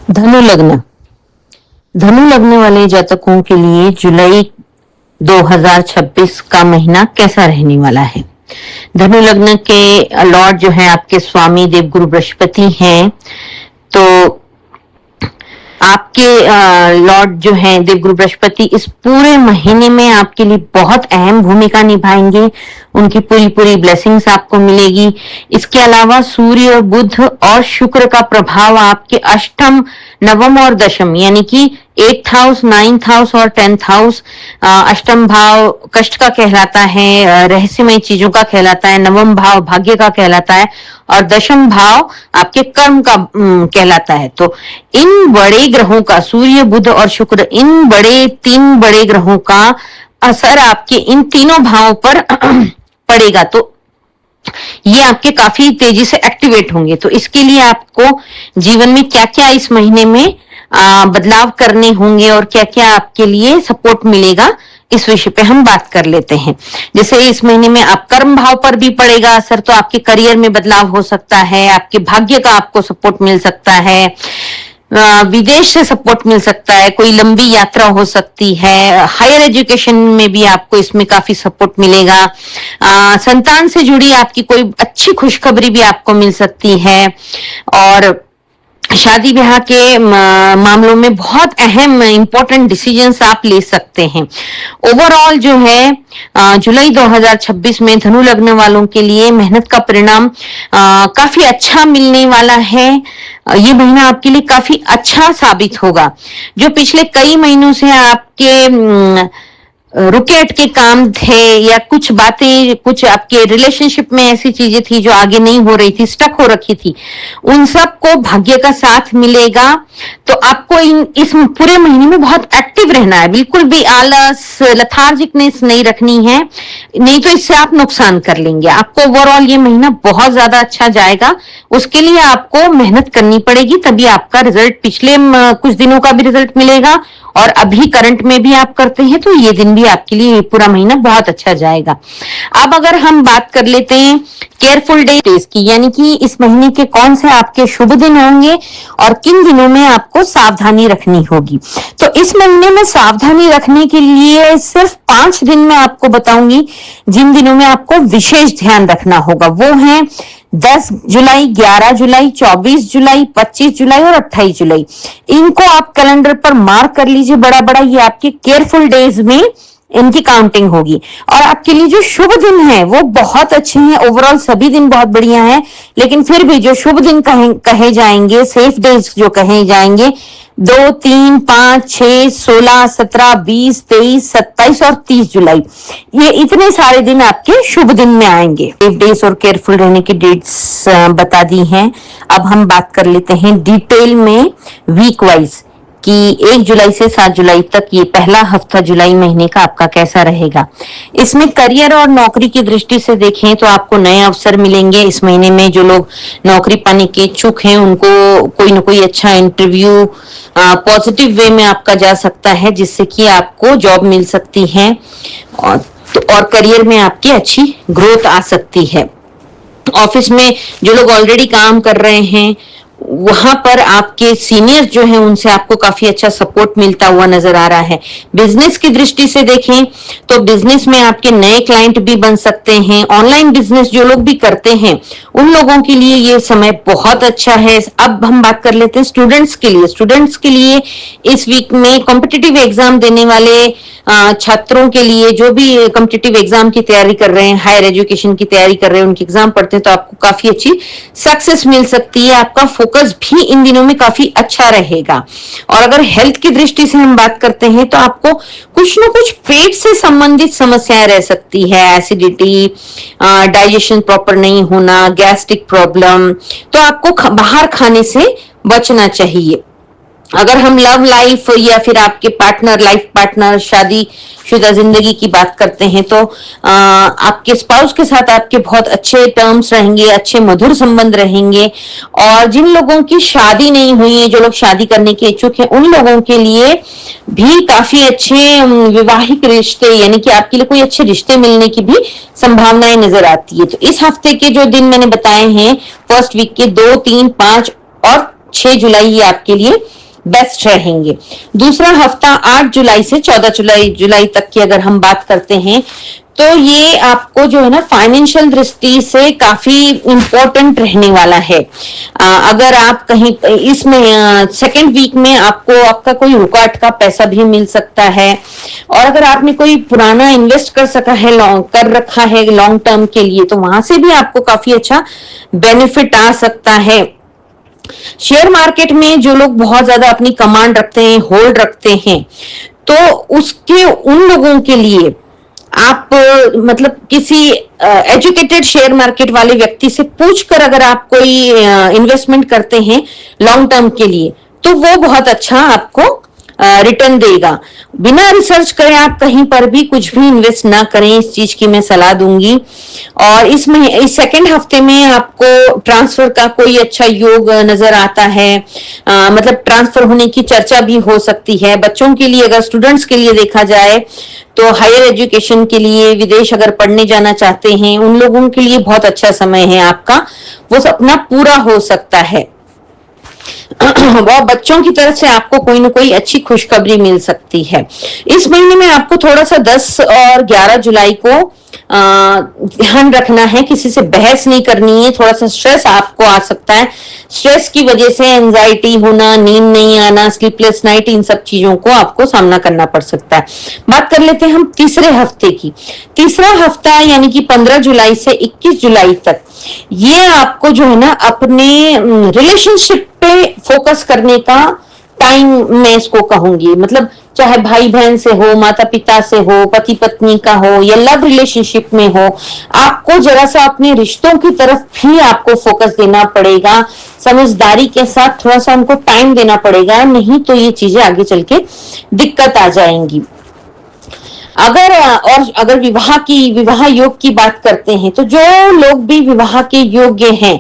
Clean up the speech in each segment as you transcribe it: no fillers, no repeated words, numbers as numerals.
धनु लग्न। धनु लग्न वाले जातकों के लिए जुलाई 2026 का महीना कैसा रहने वाला है। धनु लग्न के लॉर्ड जो है आपके स्वामी देवगुरु बृहस्पति हैं, तो आपके लॉर्ड जो है देवगुरु बृहस्पति इस पूरे महीने में आपके लिए बहुत अहम भूमिका निभाएंगे। उनकी पूरी पूरी ब्लेसिंग्स आपको मिलेगी। इसके अलावा सूर्य और बुध और शुक्र का प्रभाव आपके अष्टम, नवम और दशम यानी कि 8th हाउस, 9th हाउस और 10th हाउस। अष्टम भाव कष्ट का कहलाता है, रहस्यमय चीजों का कहलाता है। नवम भाव भाग्य का कहलाता है और दशम भाव आपके कर्म का कहलाता है। तो इन बड़े ग्रहों का, सूर्य, बुध और शुक्र, इन तीन बड़े ग्रहों का असर आपके इन तीनों भावों पर पड़ेगा। तो ये आपके काफी तेजी से एक्टिवेट होंगे। तो इसके लिए आपको जीवन में क्या क्या इस महीने में बदलाव करने होंगे और क्या क्या आपके लिए सपोर्ट मिलेगा, इस विषय पे हम बात कर लेते हैं। जैसे इस महीने में आप कर्म भाव पर भी पड़ेगा असर, तो आपके करियर में बदलाव हो सकता है, आपके भाग्य का आपको सपोर्ट मिल सकता है, विदेश से सपोर्ट मिल सकता है, कोई लंबी यात्रा हो सकती है, हायर एजुकेशन में भी आपको इसमें काफी सपोर्ट मिलेगा। संतान से जुड़ी आपकी कोई अच्छी खुशखबरी भी आपको मिल सकती है और शादी ब्याह के मामलों में बहुत अहम इंपॉर्टेंट डिसीजंस आप ले सकते हैं। ओवरऑल जो है जुलाई 2026 में धनु लग्न वालों के लिए मेहनत का परिणाम काफी अच्छा मिलने वाला है। ये महीना आपके लिए काफी अच्छा साबित होगा। जो पिछले कई महीनों से आपके रुके अटके काम थे या कुछ बातें, कुछ आपके रिलेशनशिप में ऐसी चीजें थी जो आगे नहीं हो रही थी, स्टक हो रखी थी, उन सब को भाग्य का साथ मिलेगा। तो आपको इस पूरे महीने में बहुत एक्टिव रहना है, बिल्कुल भी आलस, लथार्जिकनेस नहीं रखनी है, नहीं तो इससे आप नुकसान कर लेंगे। आपको ओवरऑल ये महीना बहुत ज्यादा अच्छा जाएगा। उसके लिए आपको मेहनत करनी पड़ेगी, तभी आपका रिजल्ट, पिछले कुछ दिनों का भी रिजल्ट मिलेगा और अभी करंट में भी आप करते हैं तो ये दिन भी आपके लिए, ये पूरा महीना बहुत अच्छा जाएगा। अब अगर हम बात कर लेते हैं केयरफुल डेज की, यानी कि इस महीने के कौन से आपके शुभ दिन होंगे और किन दिनों में आपको सावधानी रखनी होगी। तो इस महीने में सावधानी रखने के लिए सिर्फ 5 दिन मैं आपको बताऊंगी, जिन दिनों में आपको विशेष ध्यान रखना होगा। वो है 10 जुलाई, 11 जुलाई, 24 जुलाई, 25 जुलाई और 28 जुलाई। इनको आप कैलेंडर पर मार्क कर लीजिए बड़ा बड़ा, ये आपके केयरफुल डेज में इनकी काउंटिंग होगी। और आपके लिए जो शुभ दिन है वो बहुत अच्छे हैं। ओवरऑल सभी दिन बहुत बढ़िया है, लेकिन फिर भी जो शुभ दिन कहे जाएंगे, सेफ डेज जो कहे जाएंगे, 2, 3, 5, 6, 16, 17, 20, 23, 27 और 30 जुलाई, ये इतने सारे दिन आपके शुभ दिन में आएंगे। सेफ डेज और केयरफुल रहने की डेट्स बता दी हैं। अब हम बात कर लेते हैं डिटेल में वीक वाइज कि 1 जुलाई से 7 जुलाई तक ये पहला हफ्ता जुलाई महीने का आपका कैसा रहेगा। इसमें करियर और नौकरी की दृष्टि से देखें तो आपको नए अवसर मिलेंगे। इस महीने में जो लोग नौकरी पाने के इच्छुक हैं उनको कोई ना कोई अच्छा इंटरव्यू पॉजिटिव वे में आपका जा सकता है, जिससे कि आपको जॉब मिल सकती है और करियर में आपकी अच्छी ग्रोथ आ सकती है। ऑफिस में जो लोग ऑलरेडी काम कर रहे हैं वहां पर आपके सीनियर्स जो हैं उनसे आपको काफी अच्छा सपोर्ट मिलता हुआ नजर आ रहा है। बिजनेस की दृष्टि से देखें तो बिजनेस में आपके नए क्लाइंट भी बन सकते हैं। ऑनलाइन बिजनेस जो लोग भी करते हैं उन लोगों के लिए ये समय बहुत अच्छा है। अब हम बात कर लेते हैं स्टूडेंट्स के लिए। स्टूडेंट्स के लिए इस वीक में कॉम्पिटिटिव एग्जाम देने वाले छात्रों के लिए, जो भी कॉम्पिटिटिव एग्जाम की तैयारी कर रहे हैं, हायर एजुकेशन की तैयारी कर रहे हैं, उनके एग्जाम पढ़ते हैं, तो आपको काफी अच्छी सक्सेस मिल सकती है। आपका फोकस भी इन दिनों में काफी अच्छा रहेगा। और अगर हेल्थ की दृष्टि से हम बात करते हैं तो आपको कुछ न कुछ पेट से संबंधित समस्याएं रह सकती है, एसिडिटी, डाइजेशन प्रॉपर नहीं होना, गैस्ट्रिक प्रॉब्लम, तो आपको बाहर खाने से बचना चाहिए। अगर हम लव लाइफ या फिर आपके पार्टनर, लाइफ पार्टनर, शादी शुदा जिंदगी की बात करते हैं तो आपके स्पाउस के साथ आपके बहुत अच्छे टर्म्स रहेंगे, अच्छे मधुर संबंध रहेंगे। और जिन लोगों की शादी नहीं हुई है, जो लोग शादी करने के इच्छुक हैं, उन लोगों के लिए भी काफी अच्छे विवाहिक रिश्ते, यानी कि आपके लिए कोई अच्छे रिश्ते मिलने की भी संभावनाएं नजर आती है। तो इस हफ्ते के जो दिन मैंने बताए हैं, फर्स्ट वीक के 2, 3, 5 और 6 जुलाई ये आपके लिए बेस्ट रहेंगे। दूसरा हफ्ता 8 जुलाई से 14 जुलाई तक की अगर हम बात करते हैं तो ये आपको जो है ना फाइनेंशियल दृष्टि से काफी इंपॉर्टेंट रहने वाला है। अगर आप कहीं इसमें सेकेंड वीक में आपको आपका कोई रुका अटका पैसा भी मिल सकता है, और अगर आपने कोई पुराना इन्वेस्ट कर रखा है लॉन्ग टर्म के लिए तो वहां से भी आपको काफी अच्छा बेनिफिट आ सकता है। शेयर मार्केट में जो लोग बहुत ज्यादा अपनी कमांड रखते हैं, होल्ड रखते हैं, तो उसके उन लोगों के लिए आप मतलब किसी एजुकेटेड शेयर मार्केट वाले व्यक्ति से पूछकर अगर आप कोई इन्वेस्टमेंट करते हैं लॉन्ग टर्म के लिए तो वो बहुत अच्छा आपको रिटर्न देगा। बिना रिसर्च करे आप कहीं पर भी कुछ भी इन्वेस्ट ना करें, इस चीज की मैं सलाह दूंगी। और इसमें इस सेकेंड हफ्ते में आपको ट्रांसफर का कोई अच्छा योग नजर आता है, मतलब ट्रांसफर होने की चर्चा भी हो सकती है। बच्चों के लिए अगर स्टूडेंट्स के लिए देखा जाए तो हायर एजुकेशन के लिए विदेश अगर पढ़ने जाना चाहते हैं उन लोगों के लिए बहुत अच्छा समय है आपका, वो सपना पूरा हो सकता है। वह बच्चों की तरफ से आपको कोई ना कोई अच्छी खुशखबरी मिल सकती है। इस महीने में आपको थोड़ा सा 10 और 11 जुलाई को ध्यान रखना है, किसी से बहस नहीं करनी है। थोड़ा सा स्ट्रेस आपको आ सकता है, स्ट्रेस की वजह से एंजाइटी होना, नींद नहीं आना, स्लीपलेस नाइट, इन सब चीजों को आपको सामना करना पड़ सकता है। बात कर लेते हैं हम तीसरे हफ्ते की। तीसरा हफ्ता यानी कि 15 जुलाई से 21 जुलाई तक ये आपको जो है ना अपने रिलेशनशिप पे फोकस करने का टाइम मैं इसको कहूंगी। मतलब चाहे भाई बहन से हो, माता पिता से हो, पति पत्नी का हो या लव रिलेशनशिप में हो, आपको जरा सा अपने रिश्तों की तरफ भी आपको फोकस देना पड़ेगा। समझदारी के साथ थोड़ा सा उनको टाइम देना पड़ेगा, नहीं तो ये चीजें आगे चल के दिक्कत आ जाएंगी। अगर विवाह योग की बात करते हैं तो जो लोग भी विवाह के योग्य हैं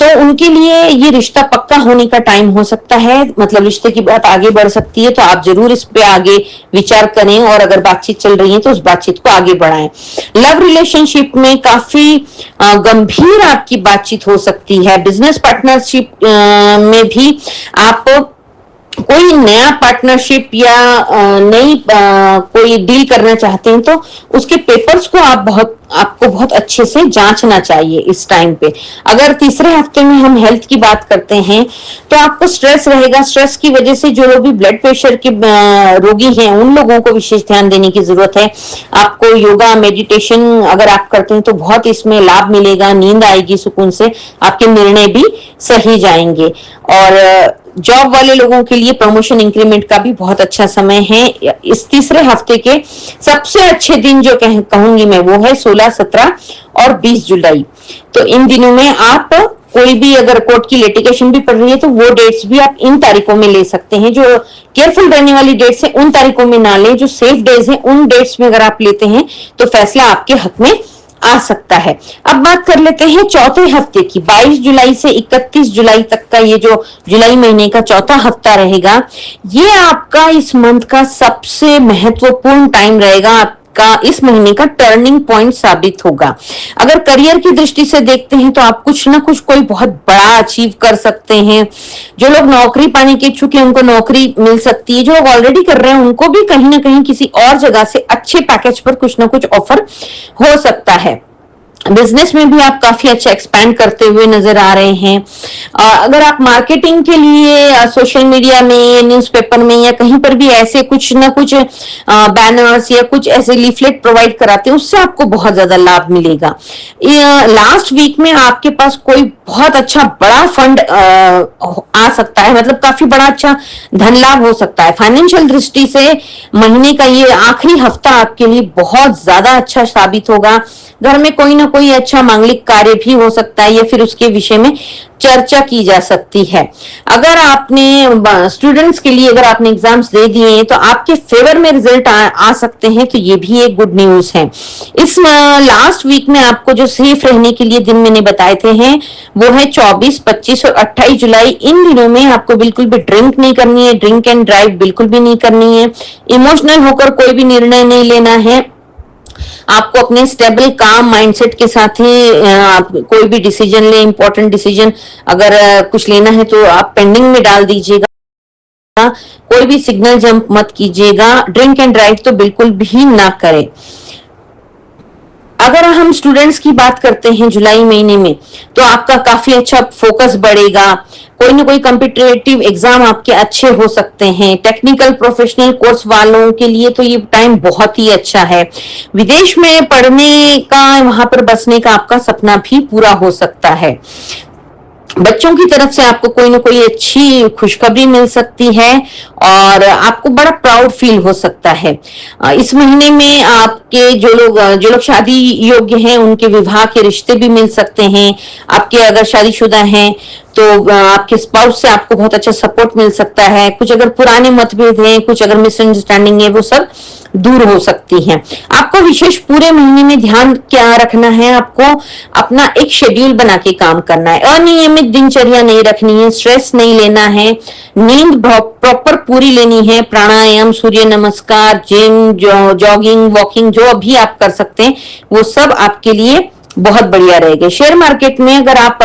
तो उनके लिए ये रिश्ता पक्का होने का टाइम हो सकता है। मतलब रिश्ते की बात आगे बढ़ सकती है, तो आप जरूर इस पे आगे विचार करें और अगर बातचीत चल रही है तो उस बातचीत को आगे बढ़ाएं। लव रिलेशनशिप में काफी गंभीर आपकी बातचीत हो सकती है। बिजनेस पार्टनरशिप में भी आप कोई नया पार्टनरशिप या नई कोई डील करना चाहते हैं तो उसके पेपर्स को आपको बहुत अच्छे से जांचना चाहिए इस टाइम पे। अगर तीसरे हफ्ते में हम हेल्थ की बात करते हैं तो आपको स्ट्रेस रहेगा। स्ट्रेस की वजह से जो लोग भी ब्लड प्रेशर के रोगी हैं उन लोगों को विशेष ध्यान देने की जरूरत है। आपको योगा मेडिटेशन अगर आप करते हैं तो बहुत इसमें लाभ मिलेगा, नींद आएगी सुकून से, आपके निर्णय भी सही जाएंगे। और जॉब वाले लोगों के लिए प्रमोशन इंक्रीमेंट का भी बहुत अच्छा समय है। इस तीसरे हफ्ते के सबसे अच्छे दिन जो कहूंगी मैं वो है 16, 17 और 20 जुलाई। तो इन दिनों में आप कोई भी अगर कोर्ट की लिटिगेशन भी पड़ रही है तो वो डेट्स भी आप इन तारीखों में ले सकते हैं। जो केयरफुल रहने वाली डेट्स है उन तारीखों में ना लें, जो सेफ डेज है उन डेट्स में अगर आप लेते हैं तो फैसला आपके हक में आ सकता है। अब बात कर लेते हैं चौथे हफ्ते की। 22 जुलाई से 31 जुलाई तक का ये जो जुलाई महीने का चौथा हफ्ता रहेगा, ये आपका इस मंथ का सबसे महत्वपूर्ण टाइम रहेगा। आपका इस महीने का टर्निंग पॉइंट साबित होगा। अगर करियर की दृष्टि से देखते हैं तो आप कुछ ना कुछ कोई बहुत बड़ा अचीव कर सकते हैं। जो लोग नौकरी पाने के इच्छुक हैं उनको नौकरी मिल सकती है। जो लोग ऑलरेडी कर रहे हैं उनको भी कहीं ना कहीं किसी और जगह से अच्छे पैकेज पर कुछ ना कुछ ऑफर हो सकता है। बिजनेस में भी आप काफी अच्छा एक्सपैंड करते हुए नजर आ रहे हैं। अगर आप मार्केटिंग के लिए सोशल मीडिया में, न्यूज़पेपर में या कहीं पर भी ऐसे कुछ ना कुछ बैनर्स या कुछ ऐसे लीफलेट प्रोवाइड कराते हैं, उससे आपको बहुत ज्यादा लाभ मिलेगा। लास्ट वीक में आपके पास कोई बहुत अच्छा बड़ा फंड आ सकता है, मतलब काफी बड़ा अच्छा धन लाभ हो सकता है। फाइनेंशियल दृष्टि से महीने का ये आखिरी हफ्ता आपके लिए बहुत ज्यादा अच्छा साबित होगा। घर में कोई ना कोई अच्छा मांगलिक कार्य भी हो सकता है या फिर उसके विषय में चर्चा की जा सकती है। अगर आपने स्टूडेंट्स के लिए अगर आपने एग्जाम्स दे दिए हैं तो आपके फेवर में रिजल्ट आ सकते हैं, तो ये भी एक गुड न्यूज है। इस लास्ट वीक में आपको जो सेफ रहने के लिए दिन मैंने बताए थे हैं वो है 24, 25 और 28 जुलाई। इन दिनों में आपको बिल्कुल भी ड्रिंक नहीं करनी है, ड्रिंक एंड ड्राइव बिल्कुल भी नहीं करनी है, इमोशनल होकर कोई भी निर्णय नहीं लेना है। आपको अपने स्टेबल काम माइंडसेट के साथ ही आप कोई भी डिसीजन ले, इंपॉर्टेंट डिसीजन अगर कुछ लेना है तो आप पेंडिंग में डाल दीजिएगा। कोई भी सिग्नल जंप मत कीजिएगा। ड्रिंक एंड ड्राइव तो बिल्कुल भी ना करें। अगर हम स्टूडेंट्स की बात करते हैं जुलाई महीने में, तो आपका काफी अच्छा फोकस बढ़ेगा। कोई ना कोई कॉम्पिटिटिव एग्जाम आपके अच्छे हो सकते हैं। टेक्निकल प्रोफेशनल कोर्स वालों के लिए तो ये टाइम बहुत ही अच्छा है। विदेश में पढ़ने का, वहां पर बसने का आपका सपना भी पूरा हो सकता है। बच्चों की तरफ से आपको कोई ना कोई अच्छी खुशखबरी मिल सकती है और आपको बड़ा प्राउड फील हो सकता है। इस महीने में आपके जो लोग शादी योग्य हैं उनके विवाह के रिश्ते भी मिल सकते हैं। आपके अगर शादीशुदा हैं तो आपके स्पाउस से आपको बहुत अच्छा सपोर्ट मिल सकता है। कुछ अगर पुराने मतभेद हैं, कुछ अगर मिसअंडरस्टैंडिंग है, वो सब दूर हो सकती हैं। आपको विशेष पूरे महीने में ध्यान क्या रखना है, आपको अपना एक शेड्यूल बना के काम करना है। अनियमित दिनचर्या नहीं रखनी है, स्ट्रेस नहीं लेना है, नींद प्रॉपर पूरी लेनी है। प्राणायाम, सूर्य नमस्कार, जिम, जॉगिंग, वॉकिंग जो अभी आप कर सकते हैं वो सब आपके लिए बहुत बढ़िया रहेगा। शेयर मार्केट में अगर आप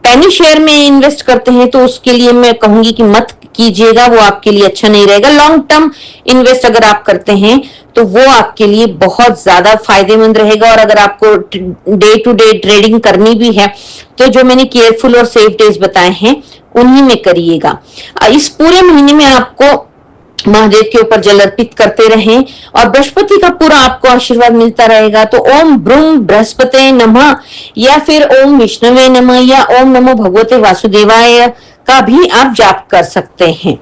पेनी शेयर में इन्वेस्ट करते हैं तो उसके लिए मैं कहूंगी कि मत कीजिएगा, वो आपके लिए अच्छा नहीं रहेगा। लॉन्ग टर्म इन्वेस्ट अगर आप करते हैं तो वो आपके लिए बहुत ज्यादा फायदेमंद रहेगा। और अगर आपको डे टू डे ट्रेडिंग करनी भी है तो जो मैंने केयरफुल और सेफ डेज बताए हैं उन्हीं में करिएगा। इस पूरे महीने में आपको महादेव के ऊपर जल अर्पित करते रहें और बृहस्पति का पूरा आपको आशीर्वाद मिलता रहेगा। तो ओम ब्रूम बृहस्पते नमः या फिर ओम विष्णुवे नमः या ओम नमो भगवते वासुदेवाय का भी आप जाप कर सकते हैं।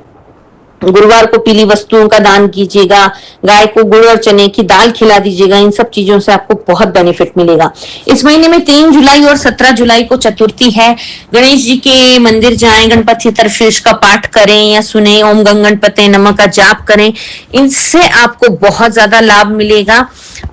गुरुवार को पीली वस्तुओं का दान कीजिएगा। गाय को गुड़ और चने की दाल खिला दीजिएगा। इन सब चीजों से आपको बहुत बेनिफिट मिलेगा। इस महीने में 3 जुलाई और 17 जुलाई को चतुर्थी है। गणेश जी के मंदिर जाएं, गणपति तरशीष का पाठ करें या सुने, ओम गणपते नमः का जाप करें। इनसे आपको बहुत ज्यादा लाभ मिलेगा।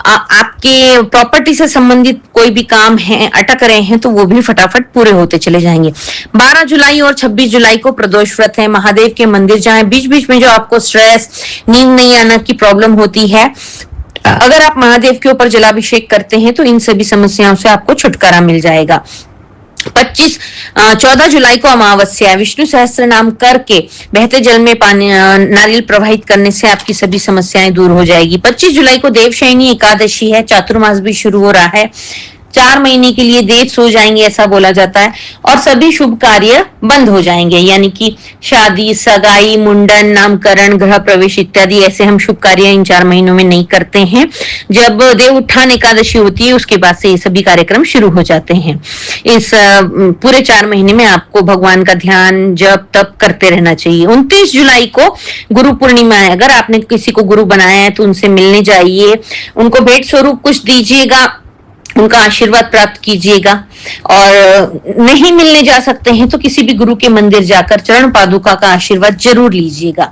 आपके प्रॉपर्टी से संबंधित कोई भी काम है, अटक रहे हैं, तो वो भी फटाफट पूरे होते चले जाएंगे। 12 जुलाई और 26 जुलाई को प्रदोष व्रत है। महादेव के मंदिर जाएं। बीच बीच में जो आपको स्ट्रेस, नींद नहीं आना की प्रॉब्लम होती है, अगर आप महादेव के ऊपर जलाभिषेक करते हैं तो इन सभी समस्याओं से आपको छुटकारा मिल जाएगा। 14 जुलाई को अमावस्या है। विष्णु सहस्त्र नाम करके बहते जल में पानी नारियल प्रवाहित करने से आपकी सभी समस्याएं दूर हो जाएगी। 25 जुलाई को देवशयनी एकादशी है। चातुर्मास भी शुरू हो रहा है। 4 महीने के लिए देव सो जाएंगे ऐसा बोला जाता है और सभी शुभ कार्य बंद हो जाएंगे, यानी कि शादी, सगाई, मुंडन, नामकरण, गृह प्रवेश इत्यादि ऐसे हम शुभ कार्य इन 4 महीनों में नहीं करते हैं। जब देव उत्थान एकादशी होती है उसके बाद से ये सभी कार्यक्रम शुरू हो जाते हैं। इस पूरे 4 महीने में आपको भगवान का ध्यान, जप, तप करते रहना चाहिए। 29 जुलाई को गुरु पूर्णिमा है। अगर आपने किसी को गुरु बनाया है तो उनसे मिलने जाइए, उनको भेंट स्वरूप कुछ दीजिएगा, उनका आशीर्वाद प्राप्त कीजिएगा। और नहीं मिलने जा सकते हैं तो किसी भी गुरु के मंदिर जाकर चरण पादुका का आशीर्वाद जरूर लीजिएगा।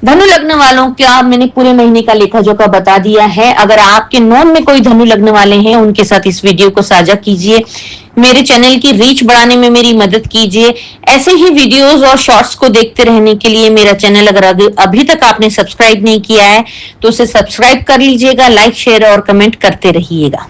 धनु लग्न वालों का मैंने पूरे महीने का लेखा जोखा बता दिया है। अगर आपके नॉन में कोई धनु लग्न वाले हैं उनके साथ इस वीडियो को साझा कीजिए। मेरे चैनल की रीच बढ़ाने में मेरी मदद कीजिए। ऐसे ही वीडियोस और शॉर्ट्स को देखते रहने के लिए मेरा चैनल अगर अभी तक आपने सब्सक्राइब नहीं किया है तो उसे सब्सक्राइब कर लीजिएगा। लाइक, शेयर और कमेंट करते रहिएगा।